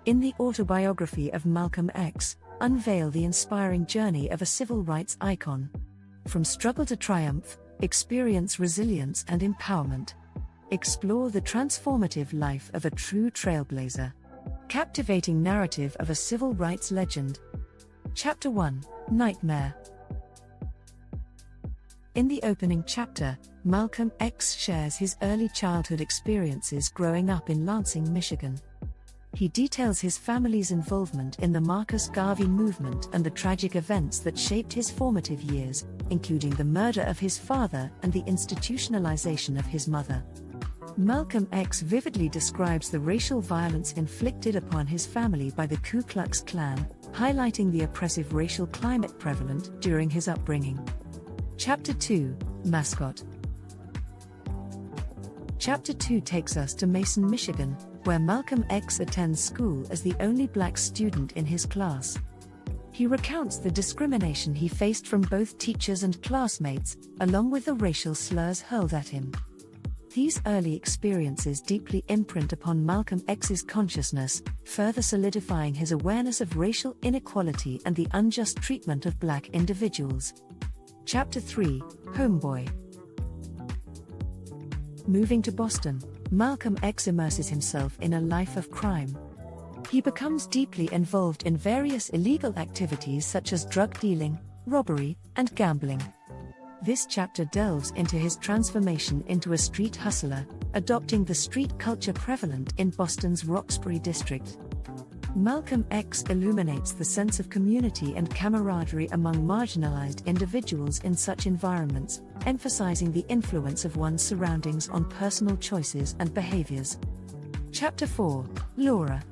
In the Autobiography of Malcolm X, unveil the inspiring journey of a civil rights icon. From struggle to triumph, experience resilience and empowerment. Explore the transformative life of a true trailblazer. Captivating narrative of a civil rights legend. Chapter 1: Nightmare. In the opening chapter, Malcolm X shares his early childhood experiences growing up in Lansing, Michigan. He details his family's involvement in the Marcus Garvey movement and the tragic events that shaped his formative years, including the murder of his father and the institutionalization of his mother. Malcolm X vividly describes the racial violence inflicted upon his family by the Ku Klux Klan, highlighting the oppressive racial climate prevalent during his upbringing. Chapter 2: Mascot. Chapter 2 takes us to Mason, Michigan, where Malcolm X attends school as the only black student in his class. He recounts the discrimination he faced from both teachers and classmates, along with the racial slurs hurled at him. These early experiences deeply imprint upon Malcolm X's consciousness, further solidifying his awareness of racial inequality and the unjust treatment of black individuals. Chapter 3: Homeboy. Moving to Boston, Malcolm X immerses himself in a life of crime. He becomes deeply involved in various illegal activities such as drug dealing, robbery, and gambling. This chapter delves into his transformation into a street hustler, adopting the street culture prevalent in Boston's Roxbury district. Malcolm X illuminates the sense of community and camaraderie among marginalized individuals in such environments, emphasizing the influence of one's surroundings on personal choices and behaviors. Chapter 4: Laura.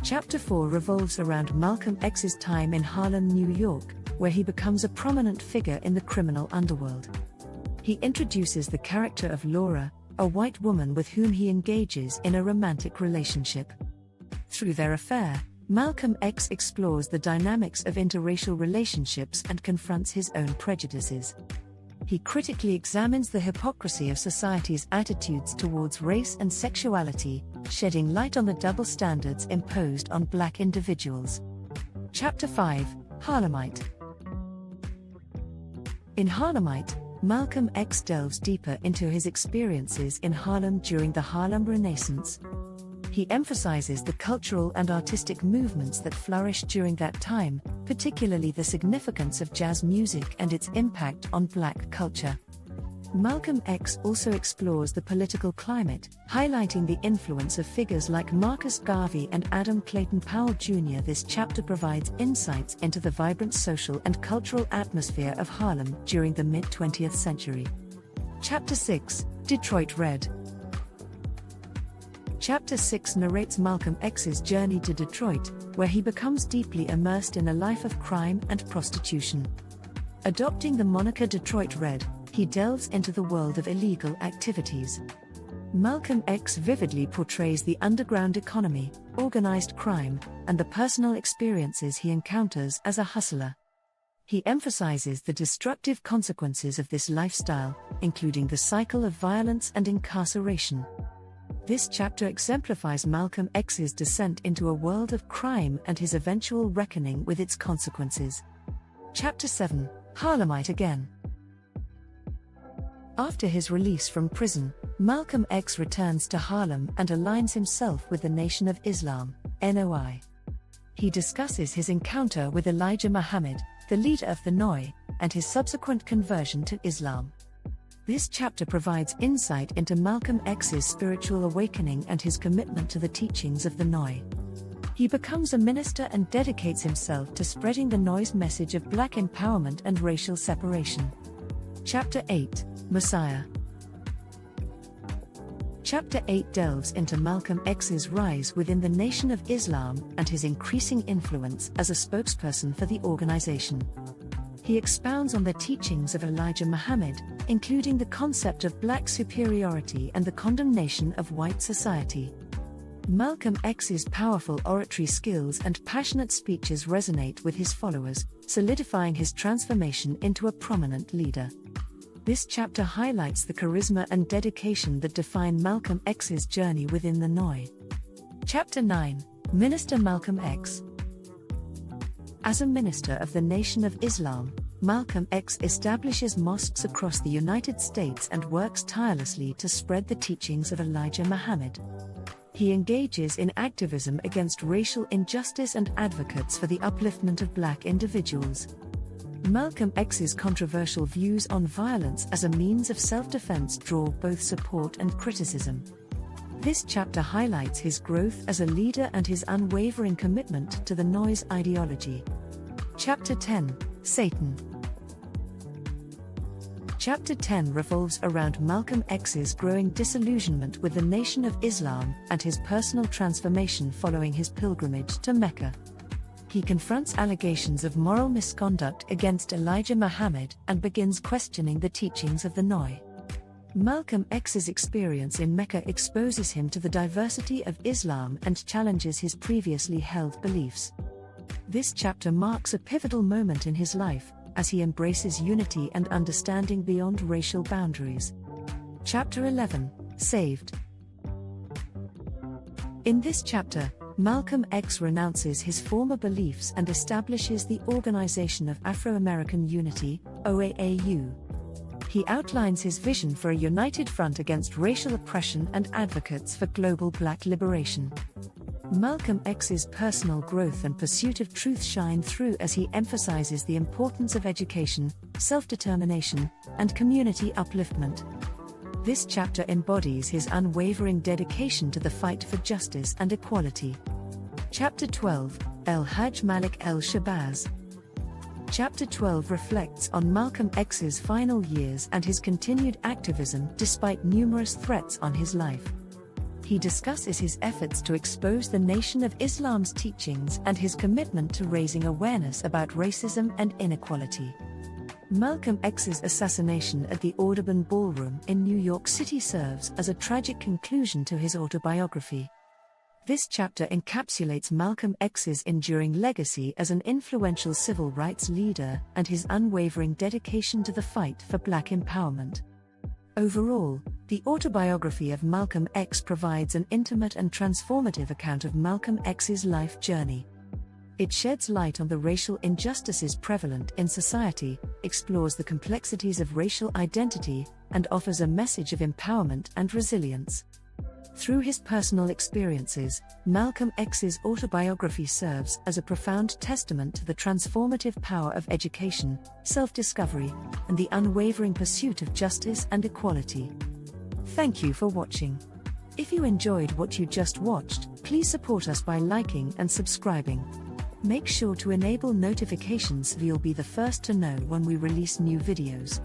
Chapter 4 revolves around Malcolm X's time in Harlem, New York, where he becomes a prominent figure in the criminal underworld. He introduces the character of Laura, a white woman with whom he engages in a romantic relationship. Through their affair, Malcolm X explores the dynamics of interracial relationships and confronts his own prejudices. He critically examines the hypocrisy of society's attitudes towards race and sexuality, shedding light on the double standards imposed on black individuals. Chapter 5: Harlemite. In Harlemite, Malcolm X delves deeper into his experiences in Harlem during the Harlem Renaissance. He emphasizes the cultural and artistic movements that flourished during that time, particularly the significance of jazz music and its impact on black culture. Malcolm X also explores the political climate, highlighting the influence of figures like Marcus Garvey and Adam Clayton Powell Jr. This chapter provides insights into the vibrant social and cultural atmosphere of Harlem during the mid-20th century. Chapter 6: Detroit Red. Chapter 6 narrates Malcolm X's journey to Detroit, where he becomes deeply immersed in a life of crime and prostitution. Adopting the moniker Detroit Red, he delves into the world of illegal activities. Malcolm X vividly portrays the underground economy, organized crime, and the personal experiences he encounters as a hustler. He emphasizes the destructive consequences of this lifestyle, including the cycle of violence and incarceration. This chapter exemplifies Malcolm X's descent into a world of crime and his eventual reckoning with its consequences. Chapter 7: Harlemite Again. After his release from prison, Malcolm X returns to Harlem and aligns himself with the Nation of Islam, NOI. He discusses his encounter with Elijah Muhammad, the leader of the NOI, and his subsequent conversion to Islam. This chapter provides insight into Malcolm X's spiritual awakening and his commitment to the teachings of the NOI. He becomes a minister and dedicates himself to spreading the NOI's message of black empowerment and racial separation. Chapter 8: Messiah. Chapter 8 delves into Malcolm X's rise within the Nation of Islam and his increasing influence as a spokesperson for the organization. He expounds on the teachings of Elijah Muhammad, including the concept of black superiority and the condemnation of white society. Malcolm X's powerful oratory skills and passionate speeches resonate with his followers, solidifying his transformation into a prominent leader. This chapter highlights the charisma and dedication that define Malcolm X's journey within the NOI. Chapter 9: Minister Malcolm X. As a minister of the Nation of Islam, Malcolm X establishes mosques across the United States and works tirelessly to spread the teachings of Elijah Muhammad. He engages in activism against racial injustice and advocates for the upliftment of black individuals. Malcolm X's controversial views on violence as a means of self-defense draw both support and criticism. This chapter highlights his growth as a leader and his unwavering commitment to the noise ideology. Chapter 10: Satan. Chapter 10 revolves around Malcolm X's growing disillusionment with the Nation of Islam and his personal transformation following his pilgrimage to Mecca. He confronts allegations of moral misconduct against Elijah Muhammad and begins questioning the teachings of the Noi. Malcolm X's experience in Mecca exposes him to the diversity of Islam and challenges his previously held beliefs. This chapter marks a pivotal moment in his life, as he embraces unity and understanding beyond racial boundaries. Chapter 11: Saved. In this chapter, Malcolm X renounces his former beliefs and establishes the Organization of Afro-American Unity, OAAU. He outlines his vision for a united front against racial oppression and advocates for global black liberation. Malcolm X's personal growth and pursuit of truth shine through as he emphasizes the importance of education, self-determination, and community upliftment. This chapter embodies his unwavering dedication to the fight for justice and equality. Chapter 12: El-Hajj Malik el-Shabazz. Chapter 12 reflects on Malcolm X's final years and his continued activism despite numerous threats on his life. He discusses his efforts to expose the Nation of Islam's teachings and his commitment to raising awareness about racism and inequality. Malcolm X's assassination at the Audubon Ballroom in New York City serves as a tragic conclusion to his autobiography. This chapter encapsulates Malcolm X's enduring legacy as an influential civil rights leader and his unwavering dedication to the fight for black empowerment. Overall, the Autobiography of Malcolm X provides an intimate and transformative account of Malcolm X's life journey. It sheds light on the racial injustices prevalent in society, explores the complexities of racial identity, and offers a message of empowerment and resilience. Through his personal experiences, Malcolm X's autobiography serves as a profound testament to the transformative power of education, self-discovery, and the unwavering pursuit of justice and equality. Thank you for watching. If you enjoyed what you just watched, please support us by liking and subscribing. Make sure to enable notifications so you'll be the first to know when we release new videos.